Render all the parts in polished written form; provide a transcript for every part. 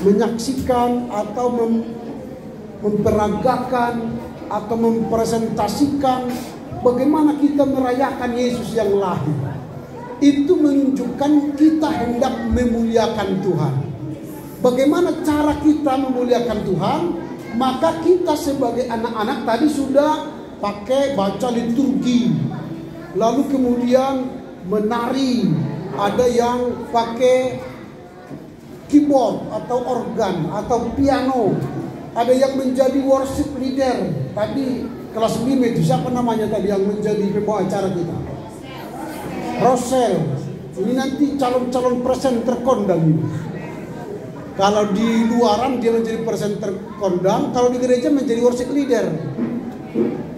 menyaksikan atau memperagakan atau mempresentasikan bagaimana kita merayakan Yesus yang lahir. Itu menunjukkan kita hendak memuliakan Tuhan. Bagaimana cara kita memuliakan Tuhan? Maka kita sebagai anak-anak tadi sudah pakai baca liturgi, lalu kemudian menari, ada yang pakai keyboard atau organ atau piano, ada yang menjadi worship leader. Tadi kelas 5 itu siapa namanya tadi yang menjadi pembawa acara kita? Rosel. Ini nanti calon-calon presenter kondang ini. Kalau di luaran dia menjadi presenter kondang, kalau di gereja menjadi worship leader.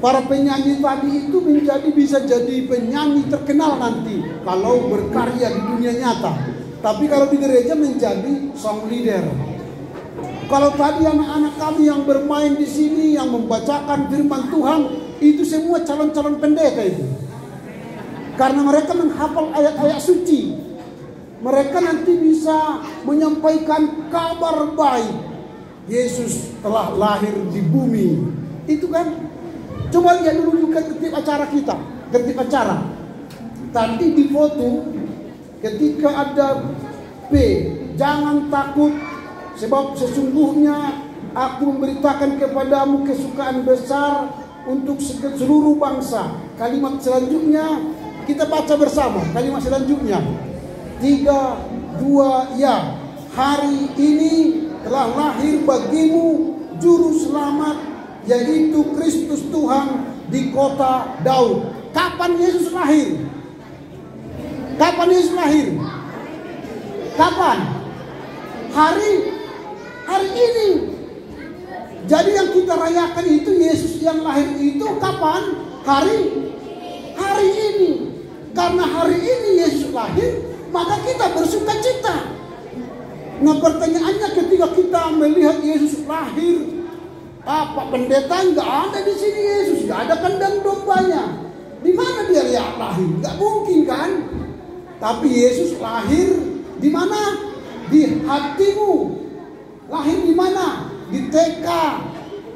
Para penyanyi tadi itu bisa jadi penyanyi terkenal nanti kalau berkarya di dunia nyata. Tapi kalau di gereja menjadi song leader. Kalau tadi anak-anak kami yang bermain di sini, yang membacakan firman Tuhan, itu semua calon-calon pendeta itu. Karena mereka menghafal ayat-ayat suci. Mereka nanti bisa menyampaikan kabar baik. Yesus telah lahir di bumi. Itu kan. Coba lihat dulu juga tertib acara kita. Tertib acara. Tadi di foto ketika ada P, jangan takut sebab sesungguhnya aku memberitakan kepadamu kesukaan besar untuk seluruh bangsa. Kalimat selanjutnya kita baca bersama. Kalimat selanjutnya 3, 2, ya. Hari ini telah lahir bagimu juru selamat, yaitu Kristus Tuhan di kota Daud. Kapan Yesus lahir? Kapan Yesus lahir? Kapan? Hari ini. Jadi yang kita rayakan itu Yesus yang lahir itu kapan? Hari ini. Karena hari ini Yesus lahir, maka kita bersuka cita. Nah pertanyaannya ketika kita melihat Yesus lahir, Pak pendeta nggak ada di sini Yesus, nggak ada kandang dombanya. Di mana dia lahir? Nggak mungkin kan? Tapi Yesus lahir di mana? Di hatimu. Lahir di mana? Di TK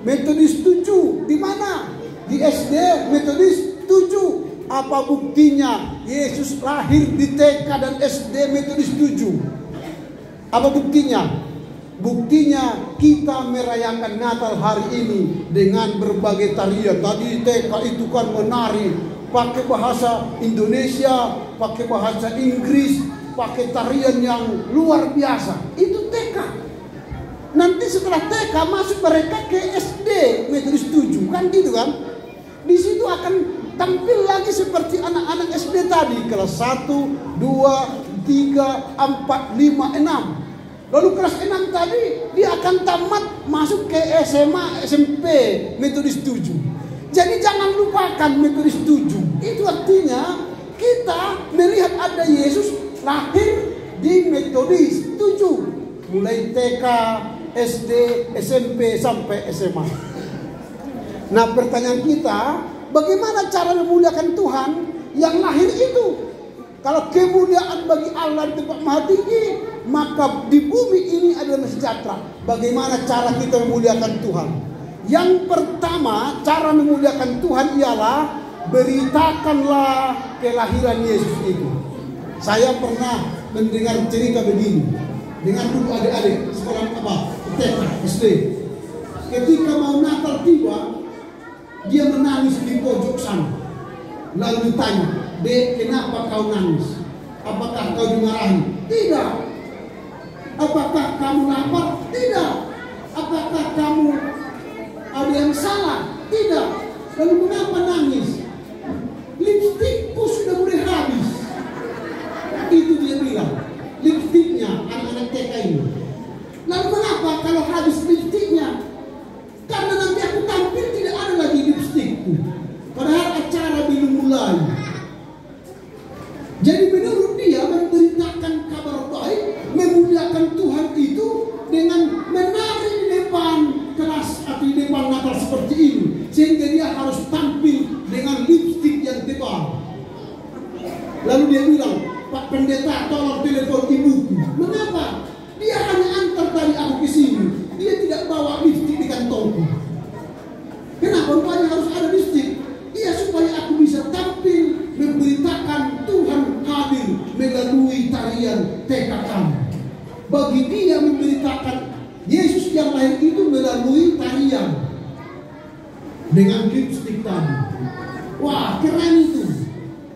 Metodis 7. Di mana? Di SD Metodis 7. Apa buktinya Yesus lahir di TK dan SD Metodis 7? Apa buktinya? Buktinya kita merayakan Natal hari ini dengan berbagai tarian. Tadi TK itu kan menari pakai bahasa Indonesia, pakai bahasa Inggris, pakai tarian yang luar biasa. Itu TK. Nanti setelah TK masuk mereka ke SD Metodis 7, kan gitu kan? Di situ akan tampil lagi seperti anak-anak SD tadi, kelas 1, 2, 3, 4, 5, 6. Lalu kelas 6 tadi dia akan tamat masuk ke SMA, SMP Metodis 7. Jadi jangan lupakan Metodis 7. Itu artinya kita melihat ada Yesus lahir di Metodis 7. Mulai TK, SD, SMP sampai SMA. Nah pertanyaan kita, bagaimana cara memuliakan Tuhan yang lahir itu? Kalau kemuliaan bagi Allah di tempat maha tinggi, maka di bumi ini adalah sejahtera. Bagaimana cara kita memuliakan Tuhan? Yang pertama, cara memuliakan Tuhan ialah beritakanlah kelahiran Yesus itu. Saya pernah mendengar cerita begini. Dengar dulu adik-adik sekolah apa? TK, SD. Ketika mau Natal tiba, dia menangis di pojok sana. Lalu ditanya, Dek, kenapa kau nangis? Apakah kau dimarahi? Tidak. Apakah kamu lapar? Tidak. Apakah kamu ada yang salah? Tidak. Lalu mengapa nangis? Lipstikku sudah mulai habis. Itu dia bilang. Lipstiknya anak-anak TK ini. Lalu mengapa kalau habis lipstiknya? Karena nanti aku tampil tidak ada lagi lipstikku. Padahal acara belum mulai. Jadi menurut dia memberitakan kabar baik, memuliakan Tuhan itu dengan menari di depan kelas atau di depan Natal seperti ini. Sehingga dia harus tampil dengan lipstik yang tebal. Lalu dia bilang, Pak Pendeta tolong telepon ibuku. Mengapa? Dia hanya antar dari aku ke bagi dia memberitakan Yesus yang lahir itu melalui tarian dengan lipstick tadi. Wah, keren itu.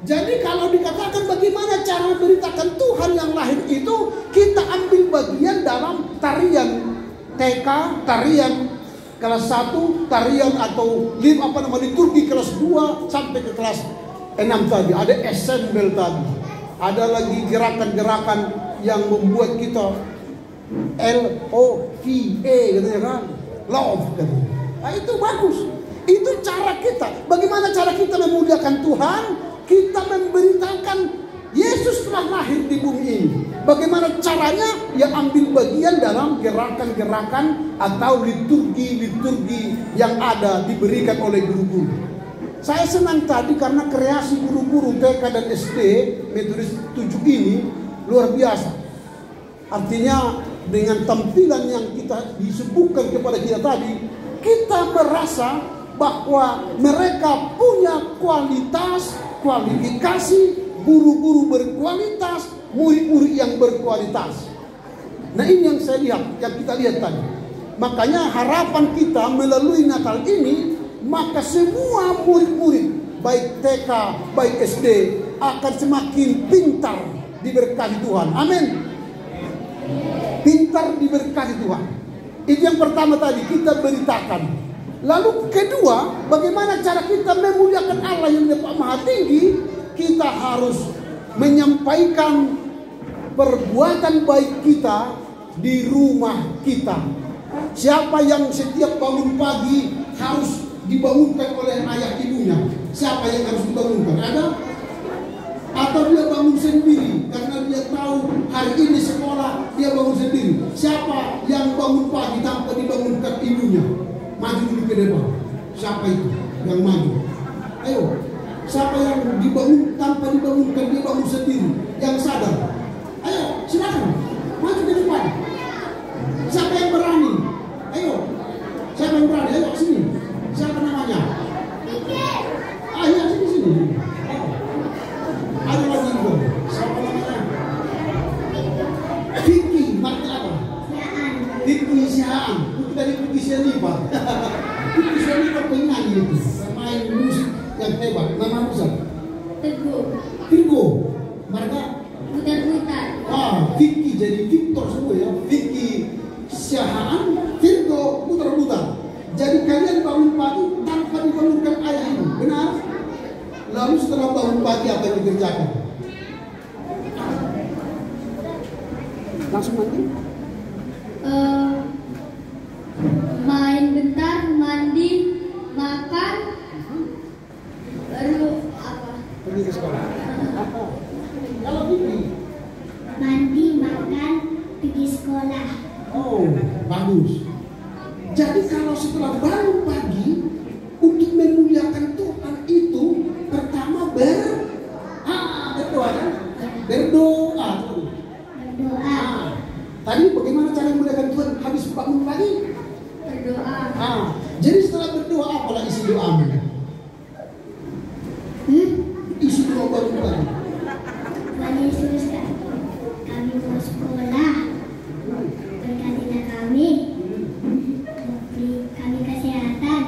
Jadi kalau dikatakan bagaimana cara memberitakan Tuhan yang lahir itu, kita ambil bagian dalam tarian TK, tarian kelas 1, tarian atau liturgi kelas 2 sampai ke kelas 6 tadi. Ada ensemble tadi. Ada lagi gerakan-gerakan yang membuat kita LOVE gitu ya kan. Love gitu. Nah, itu bagus. Itu cara kita. Bagaimana cara kita memuliakan Tuhan? Kita memberitakan Yesus telah lahir di bumi ini. Bagaimana caranya? Ya ambil bagian dalam gerakan-gerakan atau liturgi-liturgi yang ada diberikan oleh guru-guru. Saya senang tadi karena kreasi guru-guru TK dan SD Metodis 7 ini luar biasa. Artinya dengan tampilan yang kita disebutkan kepada kita tadi, kita merasa bahwa mereka punya kualitas, kualifikasi, guru-guru berkualitas, murid-murid yang berkualitas. Nah, ini yang saya lihat, yang kita lihat tadi. Makanya harapan kita melalui Natal ini, maka semua murid-murid baik TK, baik SD akan semakin pintar diberkati Tuhan. Amin. Pintar diberkati Tuhan. Itu yang pertama tadi kita beritakan. Lalu kedua, bagaimana cara kita memuliakan Allah yang Maha Tinggi? Kita harus menyampaikan perbuatan baik kita di rumah kita. Siapa yang setiap bangun pagi harus dibangunkan oleh ayah ibunya? Siapa yang harus dibangunkan? Ada? Atau dia bangun sendiri karena dia tahu hari ini sekolah, dia bangun sendiri? Siapa yang bangun pagi tanpa dibangunkan ibunya? Maju dulu ke depan. Siapa itu yang maju? Ayo. Siapa yang dibangun tanpa dibangunkan, dia bangun sendiri, yang sadar? Ayo, silakan maju ke depan. Siapa yang berani? Ayo. Siapa yang berani? Ayo sini. Siapa namanya? Ayo sini. Ada lagi juga. Siapa namanya? Vicky, marka apa? Vicky Sihaan. Bukan dari Vicky Sianipa. Vicky Sianipa penyanyi itu, pemain musik yang hebat. Nama besar? Virgo. Marka? Putar-putar. Vicky jadi Victor semua ya. Vicky Sihaan, Virgo putar-putar. Jadi kalian bangun pagi tanpa dibangunkan ayah ibu, benar? Lalu setelah bangun pagi apa yang dikerjakan? Langsung mandi? Main bentar, mandi, makan, baru apa? Pergi ke sekolah. Kalau Vicky? Mandi, makan, pergi sekolah. Oh, bagus. Jadi kalau setelah bangun pagi untuk memuliakan Tuhan itu pertama berdoa kan? Berdoa. Tadi bagaimana cara memuliakan Tuhan habis bangun pagi? Berdoa. Jadi setelah berdoa apalah isi doamu? Isi doa bangun pagi. Tuhan Yesus, kami mau sekolah. Berkatilah kami. Beri kami kesehatan,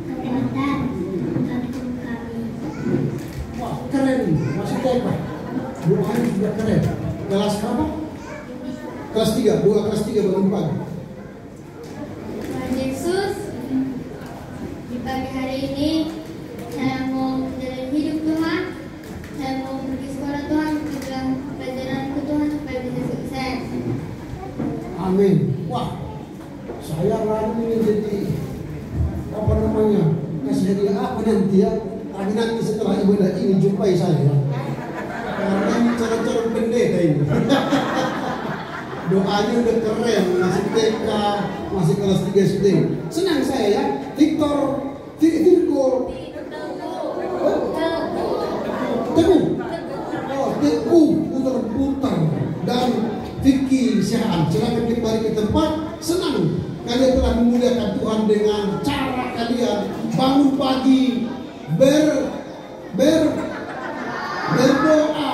kekuatan untuk kami. Wah, keren. Masih hebat. Doanya juga keren. Kelas berapa? Kelas 3. Doa kelas 3 bangun pagi. Tuhan Yesus, di pagi hari ini saya mau menjalani hidup Tuhan. Saya mau pergi sekolah Tuhan, pegang pelajaranku Tuhan supaya bisa sukses. Amin. Wah, saya ragu ini jadi apa namanya, kasih hadiah apa nanti ya? Tapi nanti setelah ibadah ini jumpai saya. Karena ini cara-cara pendeta ini. Doanya udah keren, masih TK, masih kelas 3 SD. Senang saya ya. Virgo. Teguh putar-putar dan Vicky Sihaan. Silakan kembali ke tempat. Senang kalian telah memuliakan Tuhan dengan cara kalian bangun pagi berdoa.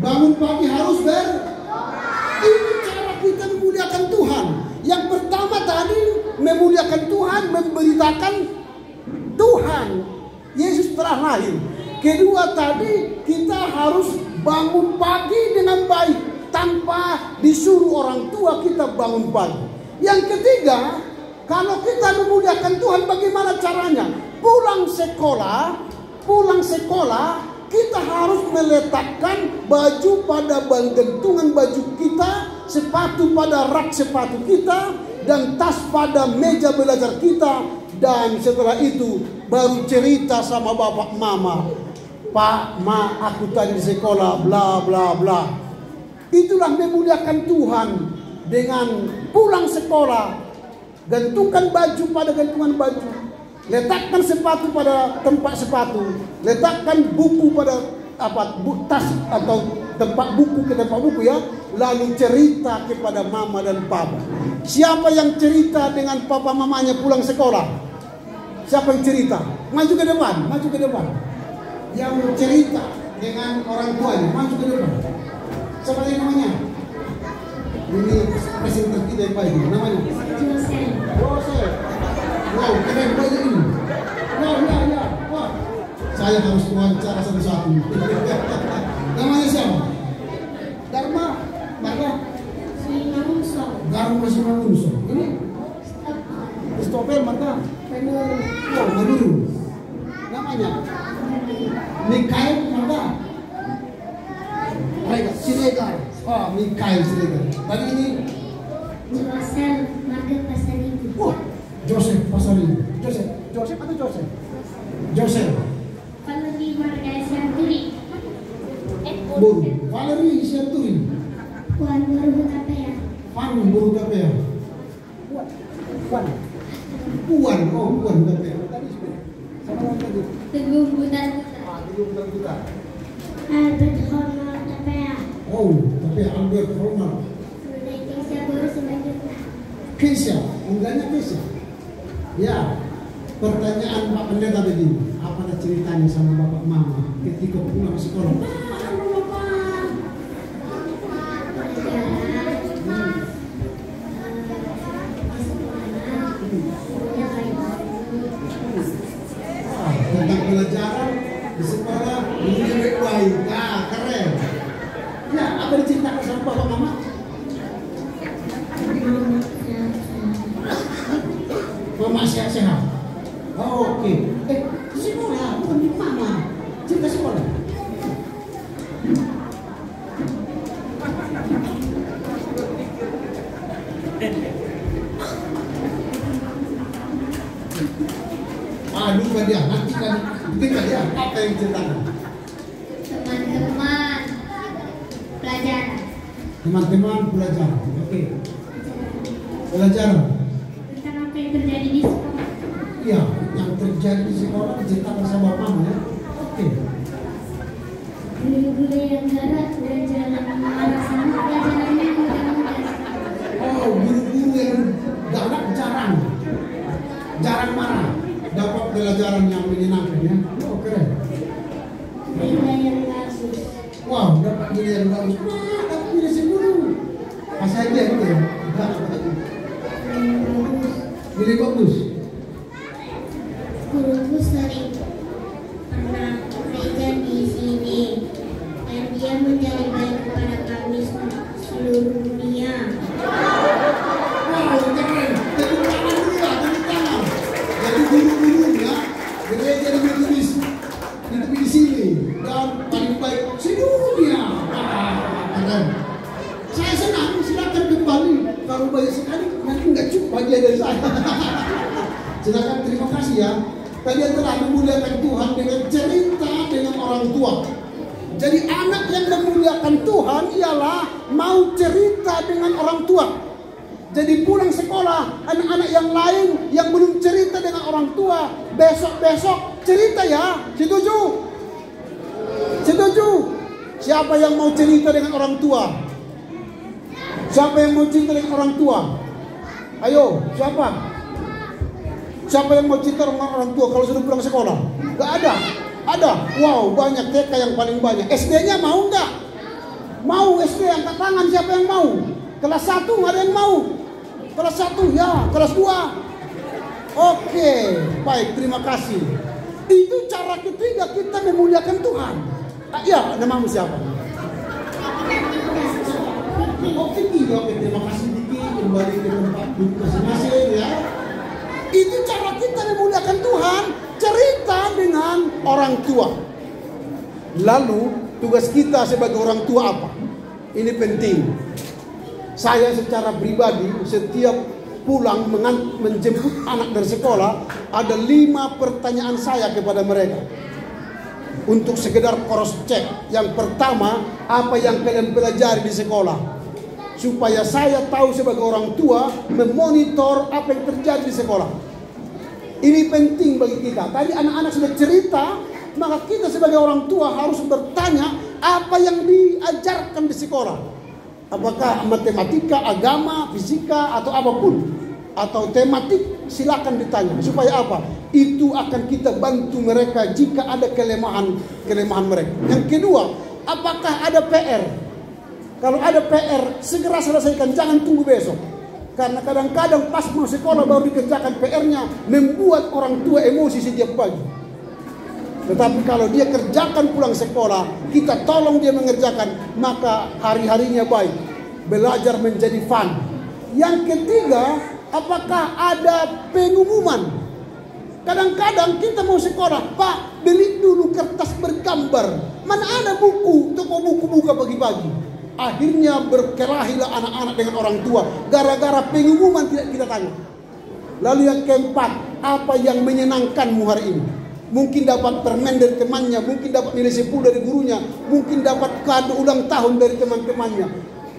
Bangun pagi harus ini cara memuliakan Tuhan, memberitakan Tuhan Yesus telah lahir. Kedua tadi, kita harus bangun pagi dengan baik tanpa disuruh orang tua kita bangun pagi. Yang ketiga, kalau kita memuliakan Tuhan, bagaimana caranya? Pulang sekolah, kita harus meletakkan baju pada gantungan baju kita, sepatu pada rak sepatu kita, dan tas pada meja belajar kita. Dan setelah itu baru cerita sama bapak mama, Pak, Ma, aku tadi di sekolah, bla bla bla. Itulah memuliakan Tuhan. Dengan pulang sekolah, gantungkan baju pada gantungan baju, letakkan sepatu pada tempat sepatu, letakkan buku pada tas atau tempat buku ke tempat buku ya. Lalu cerita kepada mama dan papa. Siapa yang cerita dengan papa mamanya pulang sekolah? Siapa yang cerita? Maju ke depan. Yang cerita dengan orang tuanya, maju ke depan. Siapa yang namanya? Ini presenter kita yang baik. Namanya? Joseph. Wow, keren banget ini. Ya. Wah, saya harus wawancara satu-satu. Namanya siapa? Dharma Simangunso. Ini? Christopher Marta. Menurut. Namanya? Mikael Marta. Siregar. Oh, Mikael Siregar. Tadi ini? Joseph Marga Pasaribu. Wah, Joseph Pasaribu. Joseph atau Joseph? Joseph. Valerie Marga Sianturi. Valerie Sianturi. Puan Buru Kapea. Puan Kapea. Tadi sama tadi. Teguh Buta. Albert Hormel Kapea. Oh, Kapea Albert Hormel. Keisha, enggaknya Keisha. Ya, pertanyaan Pak Pendeta begini, apa ada ceritanya sama bapak mama ketika pulang sekolah? Tentang pelajaran di sekolah, ini baik-baik, keren. Ya, apa diceritakan sama bapak mama? Mama sehat-sehat. Oh, oke. Di sekolah, bukan di mama. Cerita sekolah. Lupa dia, nanti kan dia apa yang ceritakan? Teman-teman pelajaran. Teman-teman pelajaran. Oke. Pelajaran. Tentang apa yang terjadi di sekolah. Iya, yang terjadi di sekolah diceritakan sama mama ya. Oke. Guru-guru yang galak dan jangan melaksanakan pelajarannya mudah-mudahan. Oh, guru-guru yang galak jarang marah. Dapat pelajaran yang menyenangkan ya. Oh, keren. Nilai yang bagus. Wow, dapat nilai yang bagus. Dapat nilai 10. Pas aja gitu ya. Nilai bagus. Guruku sering pernah bekerja di sini dan dia menjadi baik kepada kami seluruh dunia. Wow, keren. Tepuk tangan dulu lah, tepuk tangan. Jadi guru-guru ya, gereja di Metodis di sini dan paling baik seluruh dunia. Keren. Saya senang, silakan kembali. Kalau banyak sekali nanti nggak cukup bagian dari saya. Silakan, terima kasih ya. Kalian telah memuliakan Tuhan dengan cerita dengan orang tua. Jadi anak yang memuliakan Tuhan ialah mau cerita dengan orang tua. Jadi pulang sekolah, anak-anak yang lain yang belum cerita dengan orang tua, besok-besok cerita ya. Setuju? Setuju? Siapa yang mau cerita dengan orang tua? Siapa yang mau cerita dengan orang tua? Ayo, siapa? Siapa yang mau cerita dengan orang tua kalau sudah pulang sekolah? Gak ada. Ada. Wow, banyak. TK yang paling banyak. SD-nya mau nggak? Mau SD, angkat tangan. Siapa yang mau? Kelas 1 nggak ada yang mau. Kelas 1 ya, kelas 2 Oke, baik, terima kasih. Itu cara ketiga kita memuliakan Tuhan. Ya, namamu siapa? Oke, terima kasih Diki. Kembali ke tempat duduk masing-masing ya. Itu cara kita memuliakan Tuhan. Cerita dengan orang tua. Lalu tugas kita sebagai orang tua apa? Ini penting. Saya secara pribadi setiap pulang menjemput anak dari sekolah, ada 5 pertanyaan saya kepada mereka untuk sekedar cross check. Yang pertama, apa yang kalian pelajari di sekolah, supaya saya tahu sebagai orang tua memonitor apa yang terjadi di sekolah. Ini penting bagi kita. Tadi anak-anak sudah cerita, maka kita sebagai orang tua harus bertanya apa yang diajarkan di sekolah. Apakah matematika, agama, fisika, atau apapun, atau tematik, silakan ditanya. Supaya apa? Itu akan kita bantu mereka jika ada kelemahan mereka. Yang kedua, apakah ada PR? Kalau ada PR, segera selesaikan, jangan tunggu besok. Karena kadang-kadang pas mau sekolah baru dikerjakan PR-nya, membuat orang tua emosi setiap pagi. Tetapi kalau dia kerjakan pulang sekolah, kita tolong dia mengerjakan, maka hari-harinya baik. Belajar menjadi fun. Yang ketiga, apakah ada pengumuman? Kadang-kadang kita mau sekolah, Pak, beli dulu kertas bergambar. Mana ada buku, toko buku buka pagi-pagi. Akhirnya berkelahilah anak-anak dengan orang tua gara-gara pengumuman tidak kita tanya. Lalu yang keempat, apa yang menyenangkanmu hari ini? Mungkin dapat permen dari temannya, mungkin dapat nilai 10 dari gurunya, mungkin dapat kado ulang tahun dari teman-temannya.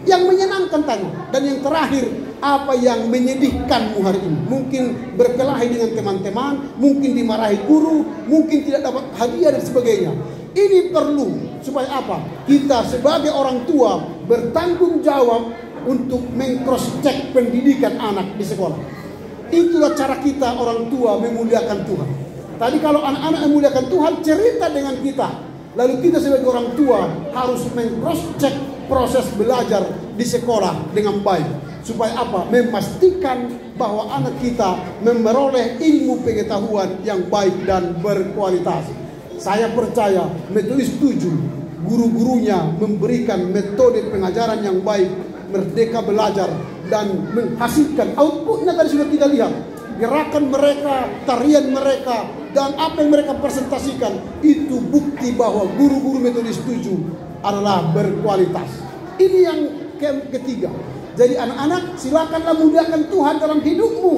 Yang menyenangkan tanya. Dan yang terakhir, apa yang menyedihkanmu hari ini? Mungkin berkelahi dengan teman-teman, mungkin dimarahi guru, mungkin tidak dapat hadiah dan sebagainya. Ini perlu supaya apa? Kita sebagai orang tua bertanggung jawab untuk meng-cross check pendidikan anak di sekolah. Itulah cara kita orang tua memuliakan Tuhan. Tadi kalau anak-anak memuliakan Tuhan, cerita dengan kita. Lalu kita sebagai orang tua harus meng-cross check proses belajar di sekolah dengan baik. Supaya apa? Memastikan bahwa anak kita memperoleh ilmu pengetahuan yang baik dan berkualitas. Saya percaya Metodis 7, guru-gurunya memberikan metode pengajaran yang baik, merdeka belajar, dan menghasilkan outputnya tadi sudah kita lihat. Gerakan mereka, tarian mereka, dan apa yang mereka presentasikan, itu bukti bahwa guru-guru Metodis 7 adalah berkualitas. Ini yang ketiga. Jadi anak-anak, silakanlah muliakan Tuhan dalam hidupmu,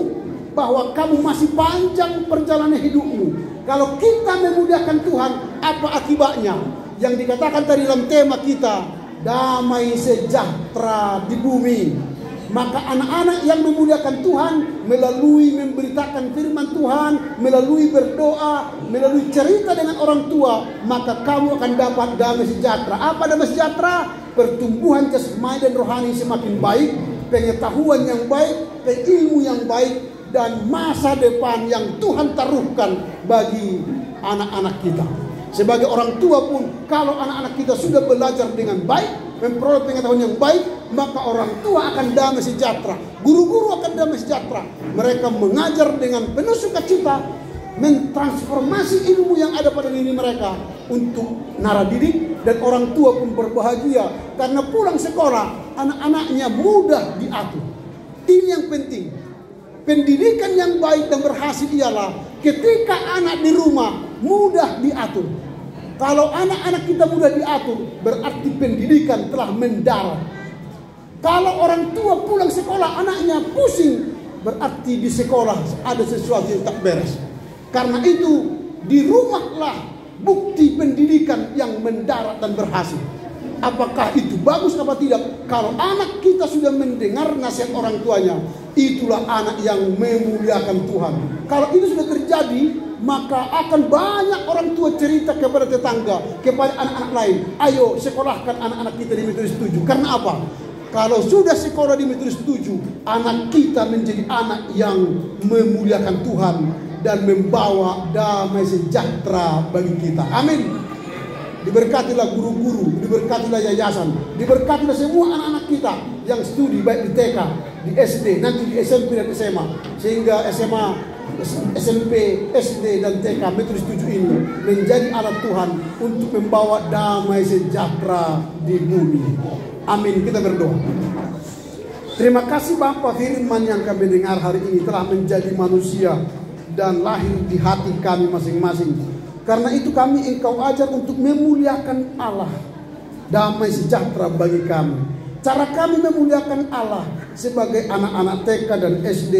bahwa kamu masih panjang perjalanan hidupmu. Kalau kita memuliakan Tuhan, apa akibatnya? Yang dikatakan tadi dalam tema kita, damai sejahtera di bumi. Maka anak-anak yang memuliakan Tuhan melalui memberitakan firman Tuhan, melalui berdoa, melalui cerita dengan orang tua, maka kamu akan dapat damai sejahtera. Apa damai sejahtera? Pertumbuhan jasmani dan rohani semakin baik, pengetahuan yang baik, ilmu yang baik, dan masa depan yang Tuhan taruhkan bagi anak-anak kita. Sebagai orang tua pun, kalau anak-anak kita sudah belajar dengan baik, memperoleh pengetahuan yang baik, maka orang tua akan damai sejahtera. Guru-guru akan damai sejahtera. Mereka mengajar dengan penuh sukacita, mentransformasi ilmu yang ada pada diri mereka untuk naradidik, dan orang tua pun berbahagia karena pulang sekolah anak-anaknya mudah diatur. Ini yang penting. Pendidikan yang baik dan berhasil ialah ketika anak di rumah mudah diatur. Kalau anak-anak kita mudah diatur, berarti pendidikan telah mendarat. Kalau orang tua pulang sekolah anaknya pusing, berarti di sekolah ada sesuatu yang tak beres. Karena itu di rumahlah bukti pendidikan yang mendarat dan berhasil. Apakah itu bagus apa tidak? Kalau anak kita sudah mendengar nasihat orang tuanya, itulah anak yang memuliakan Tuhan. Kalau itu sudah terjadi, maka akan banyak orang tua cerita kepada tetangga, kepada anak-anak lain, ayo sekolahkan anak-anak kita di Metodis 7. Karena apa? Kalau sudah sekolah di Metodis 7, anak kita menjadi anak yang memuliakan Tuhan dan membawa damai sejahtera bagi kita. Amin. Diberkatilah guru-guru, diberkatilah yayasan, diberkatilah semua anak-anak kita yang studi baik di TK, di SD, nanti di SMP dan SMA, sehingga SMA SMP, SD, dan TK Metodis 7 ini menjadi alat Tuhan untuk membawa damai sejahtera di bumi. Amin. Kita berdoa. Terima kasih Bapa, firman yang kami dengar hari ini telah menjadi manusia dan lahir di hati kami masing-masing. Karena itu kami Engkau ajar untuk memuliakan Allah. Damai sejahtera bagi kami. Cara kami memuliakan Allah sebagai anak-anak TK dan SD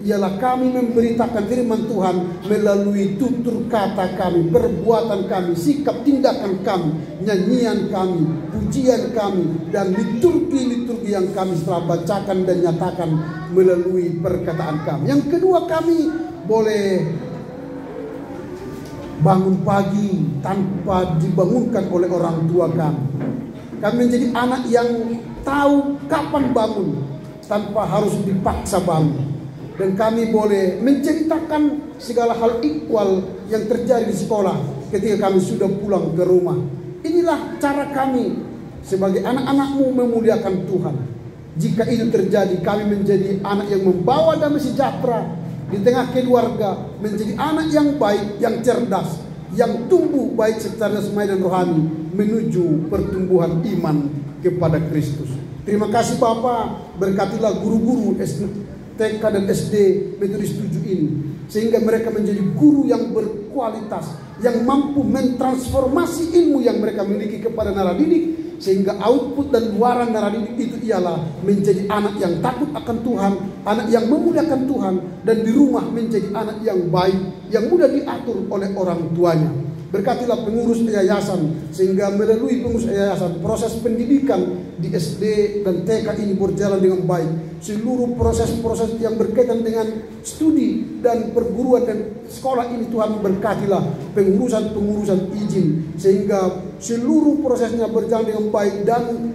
ialah kami memberitakan firman Tuhan melalui tutur kata kami, perbuatan kami, sikap tindakan kami, nyanyian kami, pujian kami, dan liturgi-liturgi yang kami telah bacakan dan nyatakan melalui perkataan kami. Yang kedua, kami boleh bangun pagi tanpa dibangunkan oleh orang tua kami. Kami menjadi anak yang tahu kapan bangun tanpa harus dipaksa bangun. Dan kami boleh menceritakan segala hal ikhwal yang terjadi di sekolah ketika kami sudah pulang ke rumah. Inilah cara kami sebagai anak-anak-Mu memuliakan Tuhan. Jika itu terjadi, kami menjadi anak yang membawa damai sejahtera di tengah keluarga, menjadi anak yang baik, yang cerdas, yang tumbuh baik secara jasmani dan rohani menuju pertumbuhan iman kepada Kristus. Terima kasih Bapa, berkatilah guru-guru TK dan SD Metodis 7 ini, sehingga mereka menjadi guru yang berkualitas, yang mampu mentransformasi ilmu yang mereka miliki kepada naradidik, sehingga output dan luaran naradidik itu ialah menjadi anak yang takut akan Tuhan, anak yang memuliakan Tuhan, dan di rumah menjadi anak yang baik, yang mudah diatur oleh orang tuanya. Berkatilah pengurus yayasan, sehingga melalui pengurus yayasan proses pendidikan di SD dan TK ini berjalan dengan baik. Seluruh proses-proses yang berkaitan dengan studi dan perguruan dan sekolah ini Tuhan berkatilah pengurusan-pengurusan izin, sehingga seluruh prosesnya berjalan dengan baik dan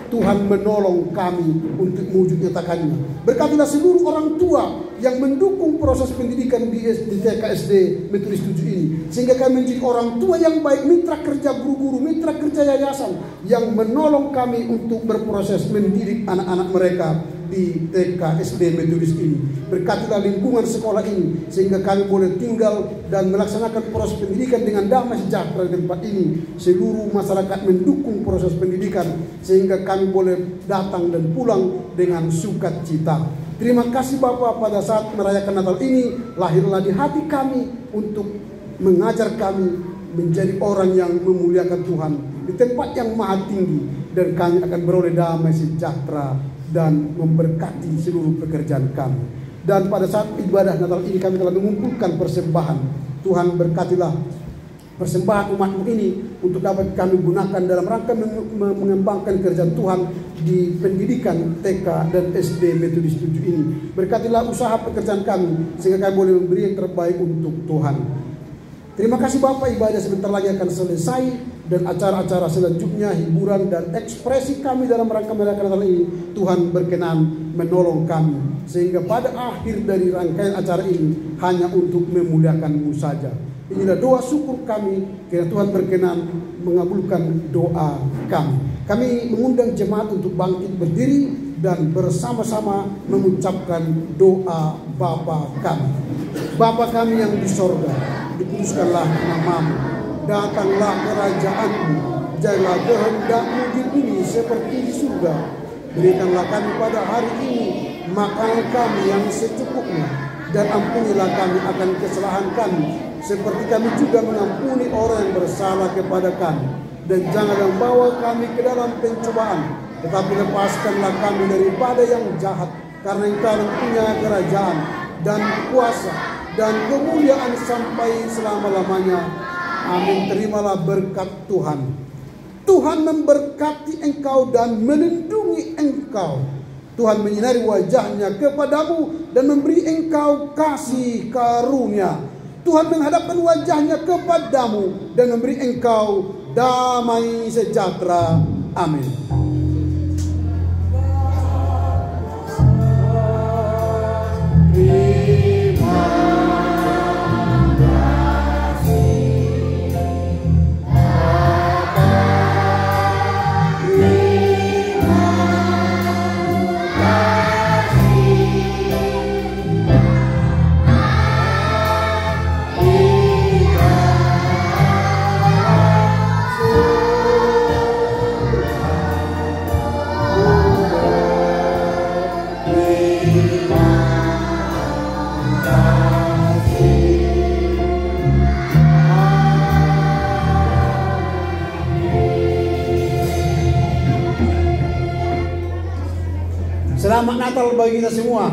Tuhan menolong kami untuk mewujud nyatakannya. Berkatilah seluruh orang tua yang mendukung proses pendidikan di TK SD Metodis 7 ini, sehingga kami menjadi orang tua yang baik, mitra kerja guru-guru, mitra kerja yayasan yang menolong kami untuk berproses mendidik anak-anak mereka di TK SD Metodis ini. Berkatilah lingkungan sekolah ini, sehingga kami boleh tinggal dan melaksanakan proses pendidikan dengan damai sejahtera di tempat ini. Seluruh masyarakat mendukung proses pendidikan, sehingga kami boleh datang dan pulang dengan sukacita. Terima kasih Bapa, pada saat merayakan Natal ini lahirlah di hati kami untuk mengajar kami menjadi orang yang memuliakan Tuhan di tempat yang maha tinggi, dan kami akan beroleh damai sejahtera dan memberkati seluruh pekerjaan kami. Dan pada saat ibadah Natal ini kami telah mengumpulkan persembahan. Tuhan berkatilah persembahan umat-Mu ini untuk dapat kami gunakan dalam rangka mengembangkan kerjaan Tuhan di pendidikan TK dan SD Metodis 7 ini. Berkatilah usaha pekerjaan kami, sehingga kami boleh memberi yang terbaik untuk Tuhan. Terima kasih Bapak, ibadah sebentar lagi akan selesai, dan acara-acara selanjutnya, hiburan dan ekspresi kami dalam rangka merayakan Natal ini, Tuhan berkenan menolong kami, sehingga pada akhir dari rangkaian acara ini hanya untuk memuliakan-Mu saja. Inilah doa syukur kami, kiranya Tuhan berkenan mengabulkan doa kami. Kami mengundang jemaat untuk bangkit berdiri dan bersama-sama mengucapkan doa Bapa kami. Bapa kami yang di sorga, dikuduskanlah nama-Mu, datanglah kerajaan-Mu, jadilah kehendak-Mu di bumi seperti di surga. Berikanlah kami pada hari ini makanan kami yang secukupnya, dan ampunilah kami akan kesalahan kami, seperti kami juga mengampuni orang yang bersalah kepada kami. Dan jangan membawa kami ke dalam pencobaan, tetapi lepaskanlah kami daripada yang jahat, karena Engkau yang punya kerajaan dan kuasa dan kemuliaan sampai selama-lamanya. Amin. Terimalah berkat Tuhan. Tuhan memberkati engkau dan melindungi engkau. Tuhan menyinari wajahnya kepadamu dan memberi engkau kasih karunia. Tuhan menghadapkan wajahnya kepadamu dan memberi engkau damai sejahtera. Amin. Selamat Natal bagi kita semua.